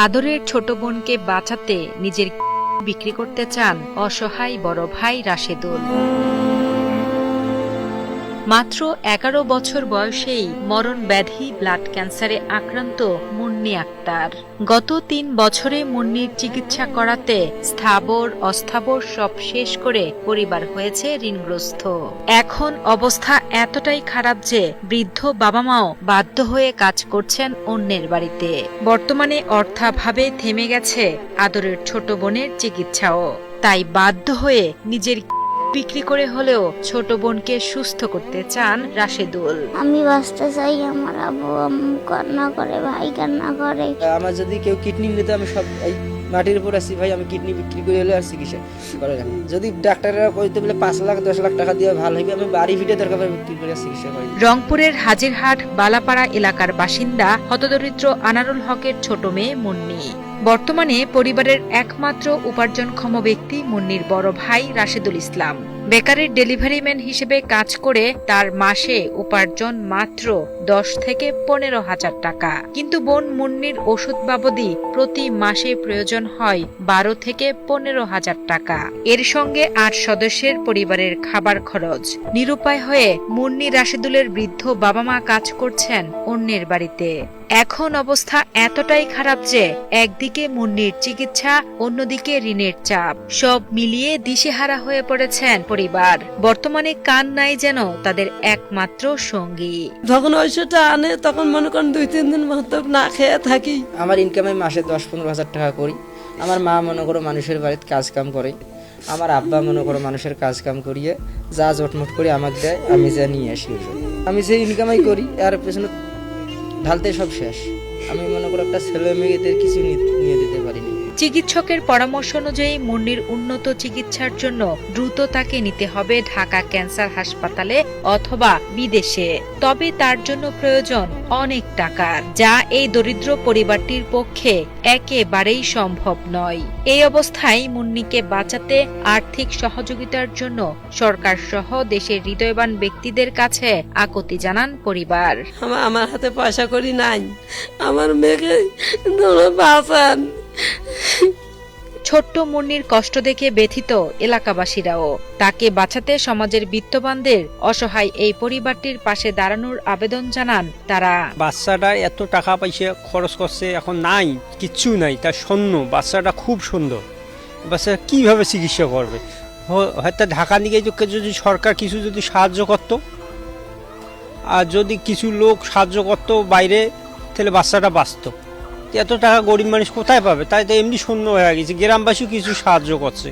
আদরের ছোট বোনকে বাঁচাতে নিজের বিক্রি করতে চান অসহায় বড় ভাই রাশেদুল। মাত্র 11 বছর বয়সেই মরণ ব্যাধি ব্লাড ক্যান্সারে আক্রান্ত মুন্নি আক্তার। গত 3 বছরে মুন্নির চিকিৎসা করাতে স্থাবর অস্থাবর সব শেষ করে পরিবার হয়েছে ঋণগ্রস্ত। এখন অবস্থা এতটাই খারাপ যে বৃদ্ধ বাবা মাও বাধ্য হয়ে কাজ করছেন অন্যের বাড়িতে। বর্তমানে অর্থাভাবে থেমে গেছে আদরের ছোট বোনের চিকিৎসাও, তাই বাধ্য হয়ে নিজের বিক্রি করে হলেও ছোট বোনকে সুস্থ করতে চান রাশেদুল। আমি বাঁচতে চাই, আমার আব্বু আম্মু কান্না করে, ভাই কান্না করে। আমার যদি কেউ কিডনি নিতে, আমি সব এই মাটির উপর আছি ভাই, আমি কিডনি বিক্রি করে হলে আর চিকিৎসা করে রাখি। যদি ডাক্তাররা কইতে বলে 5 লাখ 10 লাখ টাকা দিয়ে ভালো হইবে, আমি বাড়ি ভিটে দরকার বিক্রি করে চিকিৎসা করি। রংপুরের হাজিরহাট বালাপাড়া এলাকার বাসিন্দা হতদরিদ্র আনারুল হকের ছোট মেয়ে মুন্নি। বর্তমানে পরিবারের একমাত্র উপার্জনক্ষম ব্যক্তি মুন্নির বড় ভাই রাশেদুল ইসলাম। বেকারের ডেলিভারি ম্যান হিসেবে কাজ করে তার মাসে উপার্জন মাত্র 10 থেকে 15,000 টাকা। কিন্তু বোন মুন্নির ওষুধ বাবদি প্রতি মাসে প্রয়োজন হয় 12 থেকে 15,000 টাকা। এর সঙ্গে 8 সদস্যের পরিবারের খাবার খরচ। নিরুপায় হয়ে মুন্নি রাশেদুলের বৃদ্ধ বাবা মা কাজ করছেন অন্যের বাড়িতে। এখন অবস্থা এতটাই খারাপ যে একদিকে মুন্নির চিকিৎসা, অন্যদিকে ঋণের চাপ, সব মিলিয়ে দিশেহারা হয়ে পড়েছেন পরিবার। বর্তমানে কান নাই যেন তাদের একমাত্র সঙ্গী। যখন ওষুধটা আনে তখন মনে করেন 2-3 দিন মতো না খেয়ে থাকি। আমার ইনকামে মাসে 10-15,000 টাকা করি। আমার মা মনে করো মানুষের বাড়িতে কাজ কাম করে, আমার আব্বা মনে করো মানুষের কাজ কাম করিয়ে যা জটমট করে আমাকে দেয়, আমি যা নিয়ে আসি ওষুধ। আমি সেই ইনকামাই করি, আর পেছনে ঢালতে সব শেষ। আমি মনে করো একটা ছেলে মেয়েদের কিছু নিয়ে দিতে পারিনি। চিকিৎসকের পরামর্শ অনুযায়ী মুন্নির উন্নত চিকিৎসার জন্য দ্রুত তাকে নিতে হবে ঢাকা ক্যান্সার হাসপাতালে অথবা বিদেশে। তবে তার জন্য প্রয়োজন অনেক টাকার, যা এই দরিদ্র পরিবারটির পক্ষে একেবারেই সম্ভব নয়। এই অবস্থায় মুন্নিকে বাঁচাতে আর্থিক সহযোগিতার জন্য সরকার সহ দেশের হৃদয়বান ব্যক্তিদের কাছে আকুতি জানান পরিবার। আমার হাতে পয়সা করি নাই, আমার মেয়েকে বাঁচান। ছোট্ট মুন্নির কষ্ট দেখে ব্যথিত এলাকাবাসীরাও। তাকে বাঁচাতে সমাজের বিত্তবানদের অসহায় এই পরিবারটির পাশে দাঁড়ানোর আবেদন জানান তারা। বাচ্চাটা এত টাকা পয়সা খরচ করছে, এখন নাই, কিচ্ছু নাই, তার শূন্য। বাচ্চাটা খুব সুন্দর, বাচ্চাটা কিভাবে চিকিৎসা করবে? হয়তো ঢাকা নিয়ে যদি সরকার কিছু যদি সাহায্য করতো, আর যদি কিছু লোক সাহায্য করতো বাইরে, তাহলে বাচ্চাটা বাঁচত। এত টাকা গরিব মানুষ কোথায় পাবে? তাই তো এমনি শূন্য হয়ে গেছে। গ্রামবাসীও কিছু সাহায্য করছে।